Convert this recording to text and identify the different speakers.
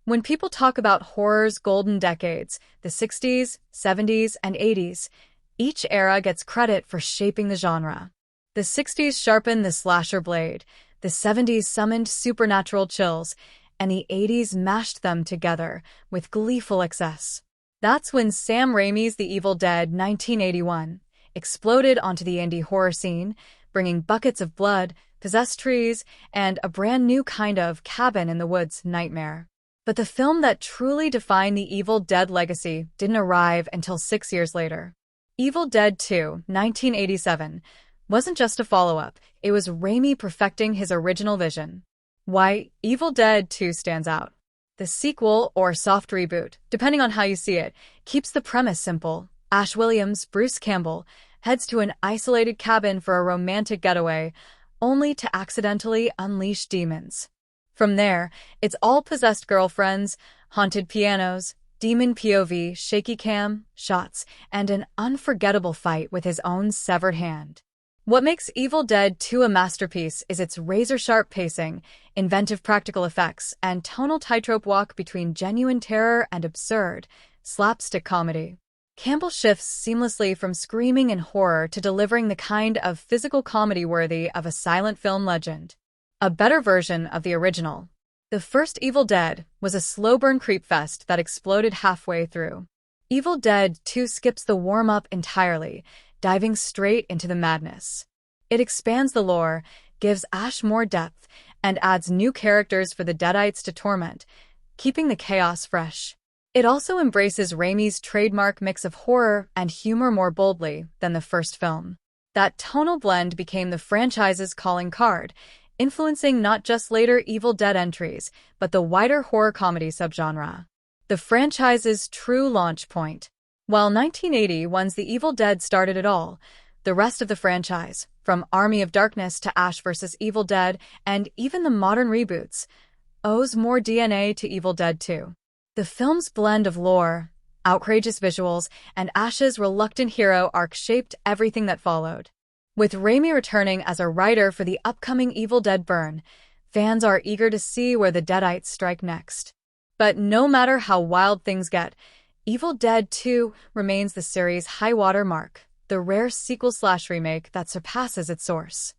Speaker 1: When people talk about horror's golden decades, the 60s, 70s, and 80s, each era gets credit for shaping the genre. The 60s sharpened the slasher blade, the 70s summoned supernatural chills, and the 80s mashed them together with gleeful excess. That's when Sam Raimi's The Evil Dead 1981 exploded onto the indie horror scene, bringing buckets of blood, possessed trees, and a brand new kind of cabin-in-the-woods nightmare. But the film that truly defined the Evil Dead legacy didn't arrive until 6 years later. Evil Dead 2, 1987, wasn't just a follow-up, it was Raimi perfecting his original vision. Why Evil Dead 2 stands out. The sequel, or soft reboot, depending on how you see it, keeps the premise simple. Ash Williams, Bruce Campbell, heads to an isolated cabin for a romantic getaway, only to accidentally unleash demons. From there, it's all possessed girlfriends, haunted pianos, demon POV, shaky cam, shots, and an unforgettable fight with his own severed hand. What makes Evil Dead 2 a masterpiece is its razor-sharp pacing, inventive practical effects, and tonal tightrope walk between genuine terror and absurd, slapstick comedy. Campbell shifts seamlessly from screaming and horror to delivering the kind of physical comedy worthy of a silent film legend. A better version of the original. The first Evil Dead was a slow-burn creepfest that exploded halfway through. Evil Dead 2 skips the warm-up entirely, diving straight into the madness. It expands the lore, gives Ash more depth, and adds new characters for the Deadites to torment, keeping the chaos fresh. It also embraces Raimi's trademark mix of horror and humor more boldly than the first film. That tonal blend became the franchise's calling card, influencing not just later Evil Dead entries, but the wider horror comedy subgenre. The franchise's true launch point. While 1980's The Evil Dead started it all, the rest of the franchise, from Army of Darkness to Ash vs. Evil Dead and even the modern reboots, owes more DNA to Evil Dead 2. The film's blend of lore, outrageous visuals, and Ash's reluctant hero arc shaped everything that followed. With Raimi returning as a writer for the upcoming Evil Dead burn, fans are eager to see where the Deadites strike next. But no matter how wild things get, Evil Dead 2 remains the series' high-water mark, the rare sequel-slash-remake that surpasses its source.